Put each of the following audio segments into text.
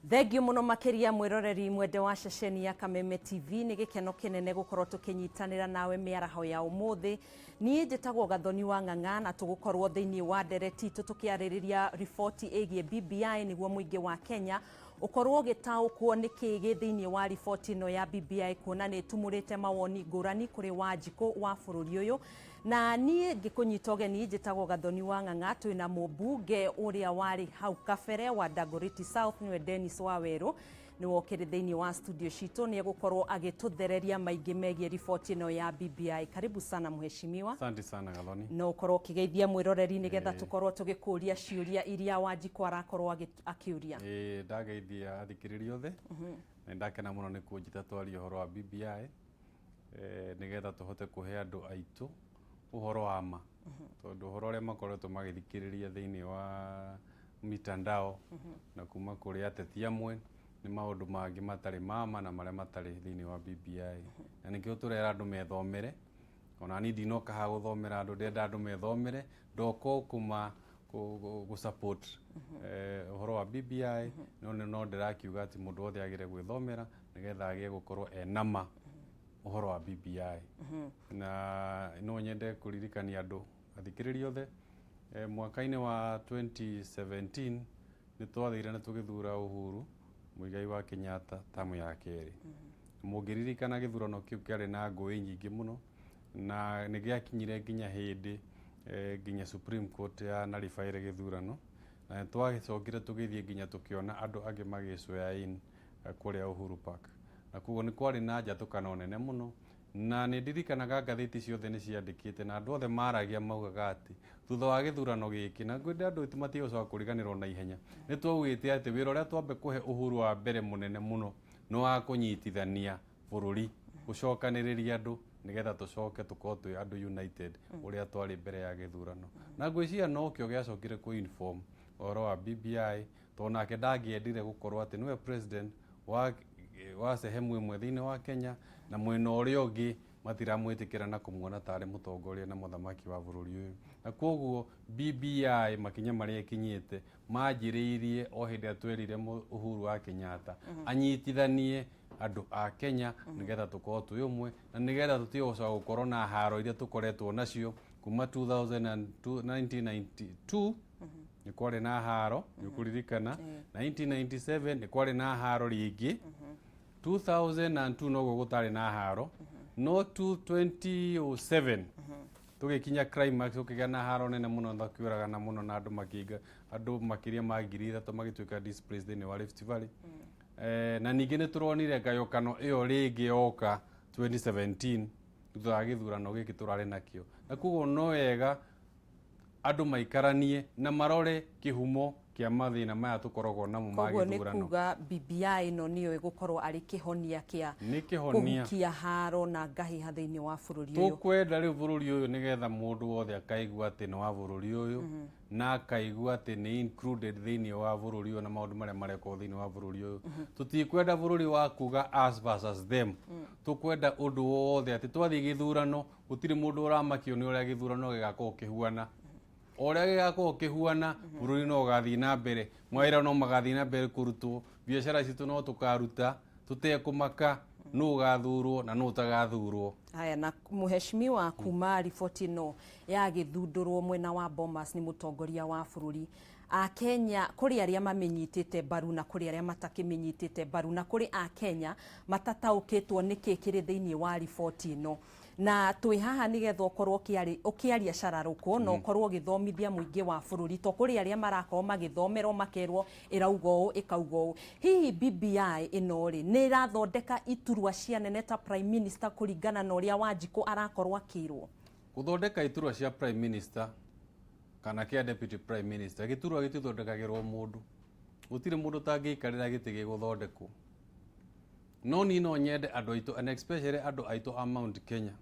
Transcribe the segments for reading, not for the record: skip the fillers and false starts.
Thengio muno makiria mwiroreri mwende wa ceceni ya Kameme TV ni gikeno kinene gukorwo tukinyitanira nawe miaraho ya umuthi. Nie njitagwo Gathoni wa Ng'ang'a na tugukorwo thiini wa ndereti tukiaririria riboti igie BBI niguo muingi wa Kenya ukorwo gitaukwo niki thiini wa riboti no ya BBI kuona ni tumurite mawoni ngurani kuri Wanjiku wa bururi uyu. Na nie ngikunyita ugeni njitagwo Gathoni wa Ng'ang'a twina mubunge uria wari hau kabere wa Dagoretti South niwe Waweru ni wokire thiini wa studio citu ni gukorwo agituthereria maingi megie riboti no ya BBI. Karibu sana mheshimiwa. Asante sana Gathoni. No ukorwo kigeithia mwiroreri nigetha tukorwo tugikuria ciuria iria Wanjiku arakorwo akiuria. Ndageithia athikiriria othe. Na ndakena muno ni kunjita twari uhoro wa BBI. Nigetha tuhote kuhe andu aitu uhoro wa ma. Tondu uhoro uria makoretwo magithikiriria thiini wa mitandao na kuma kuri ateti amwe ni maundu mangi matari mama na maria matari thiini wa BBI. Na nikio turera andu methomere ona ni ndinoka ha guthomera andu ndenda andu methomere ndoko kuma gu support uhoro wa BBI no ndirakiuga ati mundu othe agire gwithomera nigetha agie gukorwo enama uhoro wa BBI. Na no nyende kuririkania andu athikiriria othe mwaka-ini wa 2017 ni twathire na tugithura Uhuru Muigai wa Kenyatta tamu ya keri. Mugiririkana githurano kiu kiari na ngui nyingi muno na ni giakinyire nginya hindi nginya Supreme Court ya narifaire githurano na twagicokire tugithie nginya tukiona andu angi magisweya in kuria Uhuru Park. Na kugo ni kwari na njatukano nene muno na ni ndirikanaga ngathiti ciothe ni ciandikite na andu othe maragia maugaga ati thutha wa githurano giki na ngwenda andu itimati ucoka kuriganirwo na ihenya ni twawite ati wira uria twambe kuhe uhuru wa mbere munene muno no wa kunyitithania bururi gucokaniriria andu nigetha tucoke tukorwo twi andu united uria twari mbere ya githurano. Na ngwiciria no kio giacokire ku inform uhoro wa BBI tonake ndangiendire gukorwo ati niwe president wa sehemu imwe thiini wa Kenya na mwena uria ungi matiramwitikira na kumuona tari mutongoria na muthamaki wa bururi uyu. Na koguo BBI makinya maria ikinyite manjiriirie o hindi atwerire Uhuru wa Kenyatta anyitithanie andu a Kenya nigetha tukorwo twi umwe na nigetha tutigoca gukorwo na haro iria tukoretwo nacio kuma 1992 ni kwari na haro nikuririkana 1997 ni kwari na haro ringi 2002 no gutari na haro no 2007 tugikinya climax ukigia na haro nene muno ndakiuraga na muno na andu makinga andu makiria ma ngiri ithatu magituika displaced in wa Rift Valley. Na ningi ni turonire ngayukano iyo ringi yoka 2017 thutha wa githurano giki turari nakio. Na kugo no wega andu maikaranie na marore kihumo kia mathina maya tukoragwo namo magithurano. Koguo ni kuga BBI no niyo igukorwo ari kihonia kia kuhukia haro na ngahiha thiini wa bururi uyu. Tukwenda riu bururi uyu nigetha mundu wothe akaigua ati ni wa bururi uyu na akaigua ati ni included thiini wa bururi uyu na maundu maria mareko thiini wa bururi uyu. Tutikwenda bururi wa kuga us versus them. Tukwenda undu wothe ati twathi githurano gutiri mundu uramakio ni uria githurano gigakorwo kihuana. Oria gigakorwo kihuana bururi no gathi na mbere mwaira no magathi na mbere kurutwo biashara citu no tukaruta tutekumaka no gathurwo na no tagathurwo. Haya na mheshimiwa kuma riboti no ya githundurwo mwena wa Bomas ni mutongoria wa bururi a Kenya kuri aria mamenyitite baru na kuri aria matakimenyitite baru na kuri a Kenya matataukitwo niki kiri thiini wa riboti no na twi haha nigetha ukorwo ukiaria cararuko no ukorwo githomithia muingi wa bururi to kuri aria marakorwo magithomerwo makerwo iraugo ikaugo. Hihi BBI ino ri ni irathondeka iturwa cia nene ta prime minister kuringana na uria Wanjiku arakorwo akirwo? Kuthondeka iturwa cia prime minister kana kia deputy prime minister giturwa gitithondekagirwo mundu gutire mundu tangiikarira giti giguthondekwo. No ni no nyende andu aitu and especially andu aitu a Mount Kenya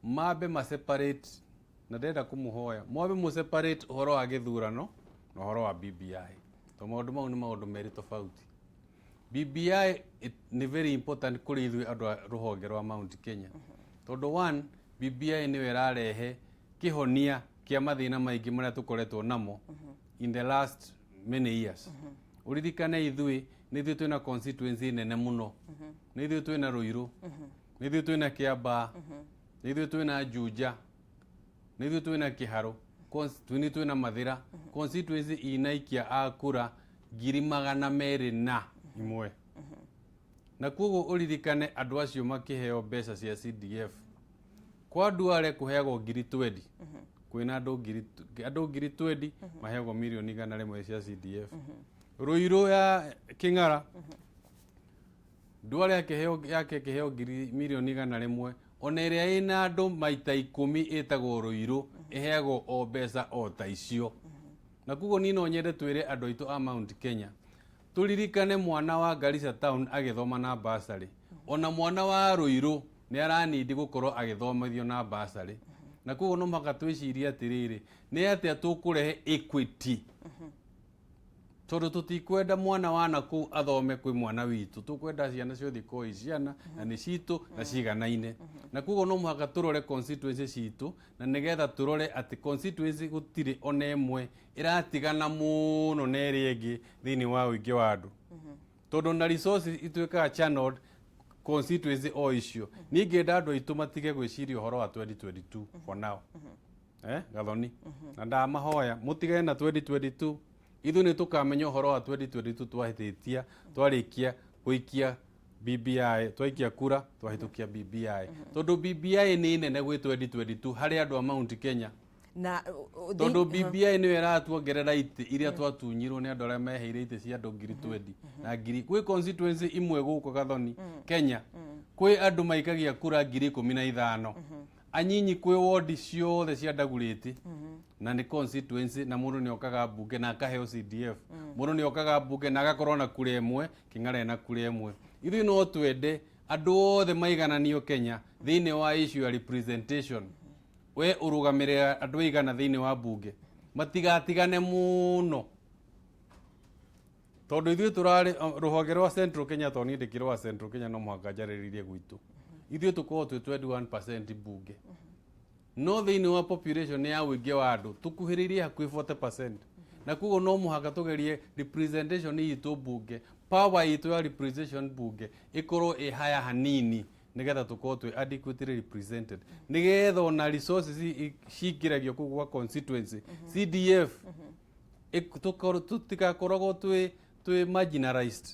mabe ma separate na ndenda kumuhoya mwabe mu separate uhoro wa githurano na uhoro wa BBI. To maundu mau ni maundu meri tofauti. BBI ni very important kuri ithui andu ruhonge rwa Mount Kenya. Tondu one BBI ni irarehe kihonia kia mathina maingi maria tukoretwo namo in the last many years. Uririkane ithui nä ithuä twä na constituency nene må no nä ithuä twä na Ruiru nä ithuä twä na Kiamba nä ithuä twä na Juja nä ithuä twä na Kiharu nä twä na Mathira constituency inaikia a kura 200,000 na koguo uririkane andå acio makĩheo mbeca cia CDF kwa andå arĩa kũheagwo 20,000 kwĩna andå 20,000 maheagwo mirioni 100 cia CDF Ruiru ya Kĩng'ara ndware yake kĩheo mirioni 100 ona ĩrĩa ĩna andũ maita 10 ĩtagwo Ruiru ĩheagwo o mbeca o ta icio na koguo niĩ no nyende twĩre andũ aitũ a Mount Kenya turirikane mwana wa Garissa town agĩthoma na bursary ona mwana wa Ruiru nĩ aranindi gũkorwo agĩthomithio na bursary na koguo no mũhaka twĩcirie atĩrĩrĩ nĩ atĩa tũkũrehe equity tondũ tũtikwenda mwana wa nakũu athome kwĩ mwana witũ tũkwenda ciana ciothe ikorwo ciana na nĩ citũ na ciganaine na koguo no mũhaka tũrore constituency citũ na nĩgetha tũrore atĩ constituency gũtirĩ ona ĩmwe ĩratigana mũno na ĩrĩa ĩngĩ thĩinĩ wa ũingĩ wa andũ tondũ na resources ituĩkaga channeled constituency o icio ningĩ andũ aitũ matige gwĩciria ũhoro wa 2022 for now gathoni na ndamahoya mũtigane na 2022 ithu nĩ tũkamenya ũhoro wa 2022 twahĩtĩtia twarĩkia gũikia BBI twaikia kura twahĩtũkia BBI tondũ BBI nĩ nene gwĩ 2022 harĩ andũ a Mount Kenya na tondũ BBI nĩ ĩratuongerera itĩ iria twatunyirwo nĩ andũ arĩa meheire itĩ cia andũ 20,000 na gwĩ constituency imwe gũkũ gathoni Kenya kwĩ andũ maikagia kura 15,000 anyinyi kwĩ ward ciothe cia Ndagurĩti na nĩ constituency na mũndũ nĩ okaga mbunge na akaheo CDF mũndũ nĩ okaga mbunge na agakorwo na kura ĩmwe Kĩng'ara na kura ĩmwe ithuĩ no twende andũ othe maigananio Kenya thĩinĩ wa issue ya representation we ũrũgamĩrĩra andũ aigana thĩinĩ wa mbunge matigatigane mũno tondũ ithuĩ tũrarĩ rũhonge rwa Central Kenya tondũ niĩ ndĩkĩrĩ wa Central Kenya no mũhaka njarĩrĩrie gwitũ ithuĩ tũkorwo twĩ 21% mbunge no thĩinĩ wa population ya ũingĩ wa andũ tũkuhĩrĩirie hakuhĩ 40% na koguo no mũhaka tũgerie representation itũ mbunge power itũ ya representation mbunge ĩkorwo ĩ haya hanini nĩgetha tũkorwo twĩ adequately represented nĩgetha ona resources ciingĩragio kũu gwa constituency CDF tũtigakoragwo twĩ marginalized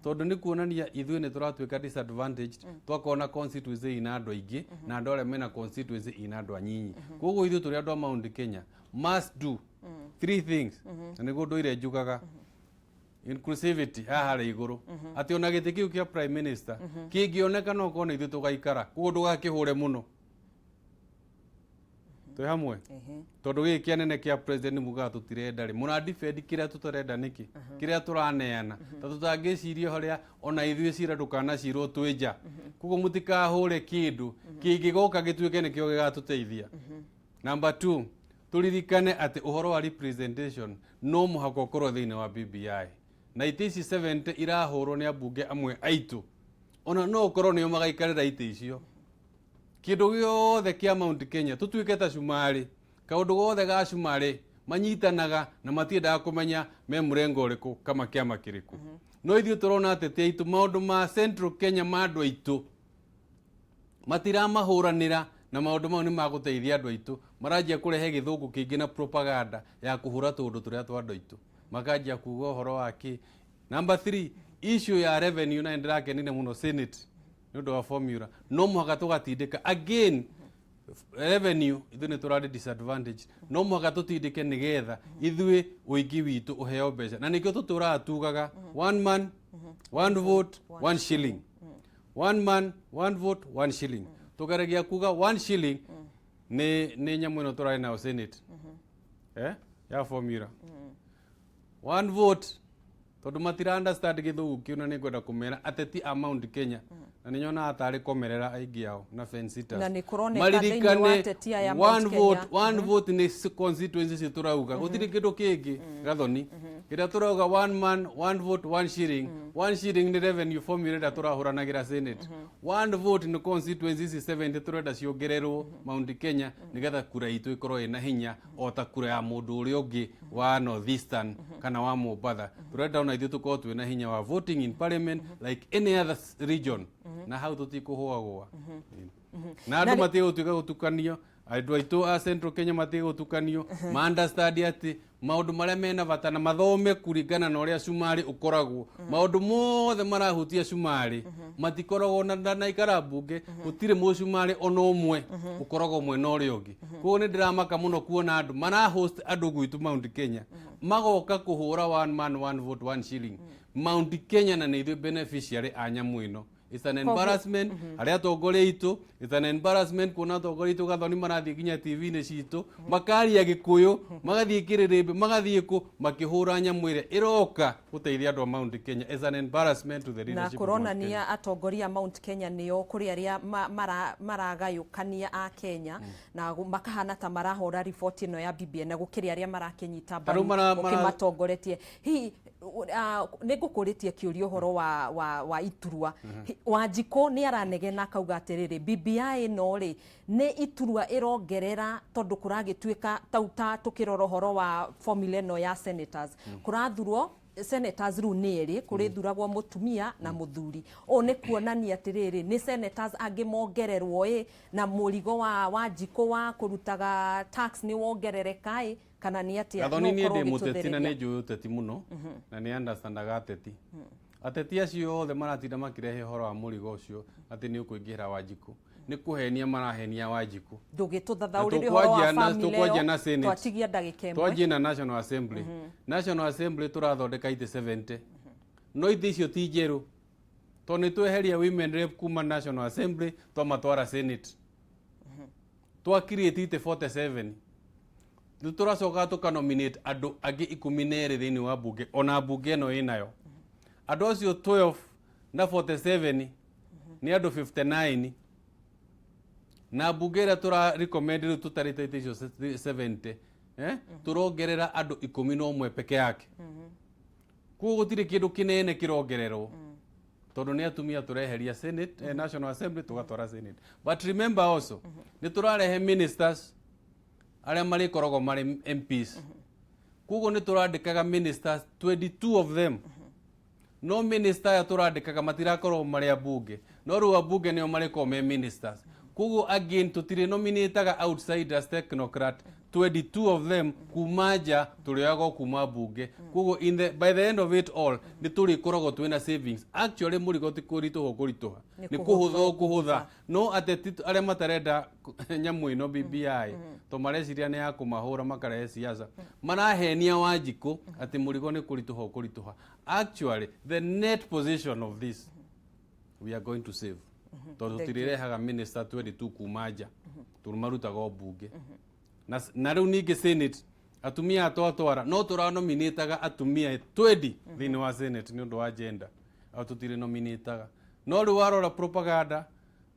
tondũ nĩ kuonania ithuĩ nĩ tũratuĩka disadvantaged twakona constituency ina andũ aingĩ na andũ arĩa mena constituency ina andũ anyinyi koguo ithuĩ tũrĩ andũ a Mount Kenya must do 3 things na nĩguo ndũire njugaga inclusivity haha harĩ igũrũ atĩ ona gĩtĩ kĩu kĩa prime minister kĩngĩoneka no kona ithuĩ tũgaikara koguo ndũgakĩhũre mũno twĩ hamwe tondũ gĩkĩ kĩanene kĩa president mugaga tũtirenda rĩ mũna defend kĩrĩa tũtarenda nĩkĩ kĩrĩa tũraneana ta tũtangĩciria harĩa ona ithuĩ cira ndũkanacirwo twĩ nja koguo mũtikahũre kĩndũ kĩngĩgoka gĩtuĩke nĩkĩo gĩgatũteithia number 2 tũririkane atĩ ũhoro wa representation no mũhaka ũkorwo thĩinĩ wa BBI na itĩ ici 70 irahũrwo nĩ ambunge amwe aitũ ona no ũkorwo nĩo magaikarĩra itĩ icio kĩndũ gĩothe kĩa Mount Kenya tũtuĩke ta cumarĩ kaũndũ gothe ga cumarĩ manyitanaga na matiendaga kũmenya me mũrengo ũrĩkũ kama kĩama kĩrĩkũ no ithuĩ tũrona atĩ aitũ maũndũ ma Central Kenya ma andũ aitũ matiramahũranĩra na maũndũ mau nĩ magũteithia andũ aitũ maranjia kũrehe gĩthũngũ kĩingĩ na propaganda ya kũhũra tũndũ tũrĩa twa andũ aitũ makanjia kuuga ũhoro wa kĩ number 3 issue ya revenue na ndĩrakenire mũno Senate nĩ ũndũ wa formula no mũhaka tũgatindĩka again revenue ithuĩ nĩ tũrarĩ disadvantage no mũhaka tũtindĩke nĩgetha ithuĩ ũingĩ witũ ũheo mbeca na nĩkĩo tũtũraga tugaga one man one vote one shilling one man one vote one shilling tũgeragia kuga 1 shilling nĩ nyamũ ĩno tũrarĩ nayo Senate ya formula 1 vote tondũ matira understand gĩthũngũ kĩu na nĩ ngwenda kũmera ateti a Mount Kenya na nĩ nyonaga tarĩ komerera aingĩ ao na fence-sitters na nĩ kũroneka thĩinĩ wa ateti aya Mount Kenya one vote nĩ constituency tũrauga gũtirĩ kĩndũ kĩngĩ gathoni kira turauga one man one vote one shilling one shilling ni revenue formula ira turahuranagira Senate one vote ni constituencies 70 turenda ciongererwo Mount Kenya nigetha kura itu ikorwo ina hinya o ta kura ya mundu uri ungi wa North Eastern kana wa Mombasa turenda ona ithu tukorwo twina hinya wa voting in parliament like any other region na hau tutikuhuagwa na andu matigũtuĩka gũtukanio andu aitu a Central Kenya matigũtukanio ma understand ati maundu maria mena bata na mathome kuringana na uria cumari ukoragwo maundu mothe marahutia cumari matikoragwo na ikara bunge gutire mucumari ona umwe ukoragwo mwena uria ungi koguo ni ndiramaka muno kuona andu mara host andu gwitu Mount Kenya magoka kuhura one man one vote one shilling Mount Kenya na nĩ ithuĩ beneficiary a nyamu ĩno. It's an embarrassment aria atongoria itu, it's an embarrassment kuona atongoria itu gathoni marathie kinya TV-inĩ citũ makaria Gĩkũyũ magathie Kĩrĩrĩmbĩ magathie ku makihura nyamu ĩrĩa iroka guteithia andu a Mount Kenya. It's an embarrassment to the leadership. Na kuronania atongoria Mount Kenya nio kuri aria maragayukania a Kenya na makahana ta marahura riboti ĩno ya BBI na gukiri aria marakinyita mbaru matongoretie hi nĩngũkũrĩtie kĩũria ũhoro wa iturwa Wanjikũ nĩ aranegena akauga atĩrĩrĩ BBI no rĩ nĩ iturwa ĩrongerera tondũ kũragĩtuĩka tauta tũkĩrora ũhoro wa formula ĩno ya senators kũrathurwo senators rĩu nĩ erĩ kũrĩthuragwo mũtumia na mũthuri o nĩ kuonania atĩrĩrĩ nĩ senators angĩ mongererwo na mũrigo wa Wanjikũ wa kũrutaga tax nĩ wongerereka kana ni atia gathoni ni ndi muteti na ni njui uteti muno na ni understandaga ateti ateti acio othe maratinda makirehe horo wa murigo ucio ati ni ukuingira Wanjikũ ni kuhenia marahenia Wanjikũ ndugituthathaurire horo wa family tukwaja na Senate twatigia ndagika imwe twajie na National Assembly National Assembly turathondeka ite 70 no ite icio ti njeru to ni tweheria women rep kuma National Assembly twamatwara Senate twa create ite 47 turacoka tukanominate andu angi 12 thiini wa bunge ona bunge no inayo andu acio 12 na 47 ni andu 59 na bunge ira tura recommend ru tutarite icio 70 turongerera andu 11 peke yake kuo gutire kindu kinene kirongererwo tondu ni atumia tureheria Senate National Assembly tugatwara Senate but remember also ni turarehe ministers aria marikorogo mari MPs kugo ni turandikaga ministers 22 of them no minister ya turandikaga matirakorwo mari abunge no ru abunge nio mariko me ministers kugo again tutire nominataga outsiders technocrat 22 of them kumaja turiago kuma bunge kugo by the end of it all ni turikorogo twina savings actually murigo ti kurituho kurituha ni kuhutha no ateti aria matarenda nyamu ino BBI to mareciria ni ya kumahura makarehe siasa marahenia Wanjikũ ati murigo ni kurituha actually the net position of this we are going to save tondu tutirehaga minister 22 kumaja turumarutaga bunge na riu ningi Senate atumia atwatwara no turanominataga atumia 20 thiini wa Senate ni undu wa agenda au tutire nominataga no riu warora propaganda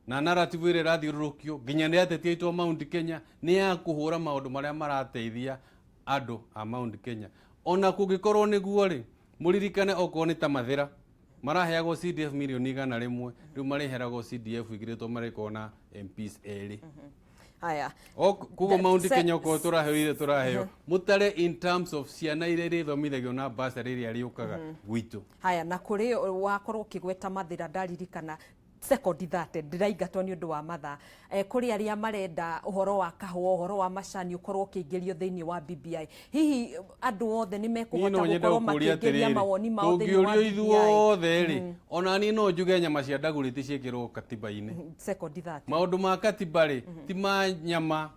na narrative ire rathiurukio nginya ni ateti aitwa Mount Kenya ni ya kuhura maundu maria marateithia andu a Mount Kenya ona kungikorwo niguo ri muririkane okorwo ni ta mathira maraheagwo CDF milioni 100 riu mariheragwo CDF igiritwo marikona MPs eri haya kugo Mount Kenya ko turaheo mutare in terms of ciana ire thomithagio na basari ire ariukaga gwitu haya na kuri wakorwo kigweta mathira ndaririkana second that ndiraingatwo ni undu wa matha kuri aria marenda uhoro wa kahua uhoro wa macani ukorwo kiingirio thiini wa BBI hihi andu othe ni mekuhota gukorwo makiingiria mawoni mao thiini wa BBI ithuĩ othe ri ona ni no njuge nyama cia ndaguriti ciekirwo katiba-ini second that maundu ma katiba ri ti ma nyama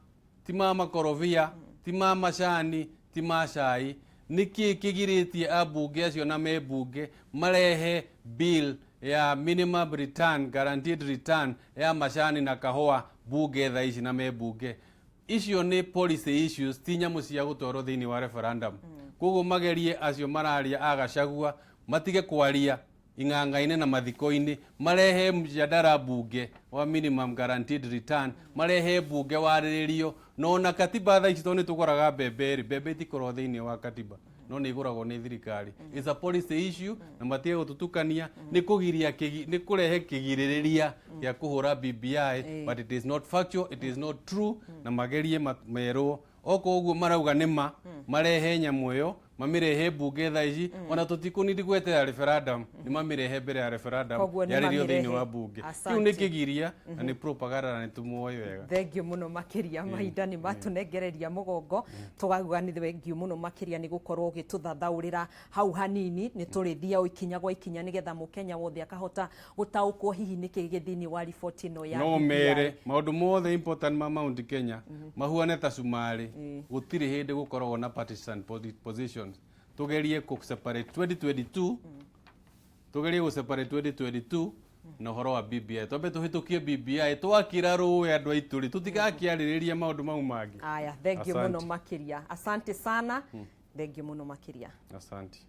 ti ma makorobia ti ma macani ti ma cai niki kigiritie abunge acio na mebunge marehe bill ya minimum return guaranteed return ya macani na kahua bunge tha ici na mebunge icio ni policy issues ti nyamu cia gutwarwo thiini wa referendum kugo magerie acio mararia agacagua matige kwaria ing'ang'a-inĩ na mathiko-inĩ marehe mjadala bunge wa minimum guaranteed return marehe bunge warĩrĩrio no na katiba tha ici to nĩ tũkoraga mbembe itikorwo thĩinĩ wa katiba no nä igåragwo nä thirikari. It's a policy issue na matige gå tutukania nä kugiria nä kurehe kigiririria gĩa kũhũra BBI, but it is not factual, it is not true, na magerie merwo oko uguo marauga nima marehe nyamu ĩyo mamirehe bunge thaa ici ona tutikunidi gwetera referendum ni mamirehe mbere ya referendum yaririo thiini wa bunge kiu ni kigiria na ni propaganda na ni tumuoyo wega. Thengio muno makiria mahinda ni matunengereria mugongo tugaguga ni thengio muno makiria ni gukorwo gituthathaurira hau hanini ni turithia ikinya gwa ikinya nigetha mukenya wothe akahota gutaukwo hihi niki githini wa riboti no ya no mere maundu mothe important ma Mount Kenya mahuane ta sumari gutiri hindi gukorwo na partisan position tugerie ku separate 2022 tugerie ku separate 2022 na horo wa BBI tobe tuhitukie BBI twakira ruwe andu aituri tutigakiaririria maundu mau mangi. Aya, thengio muno makiria, asante sana. Thengio muno makiria, asante.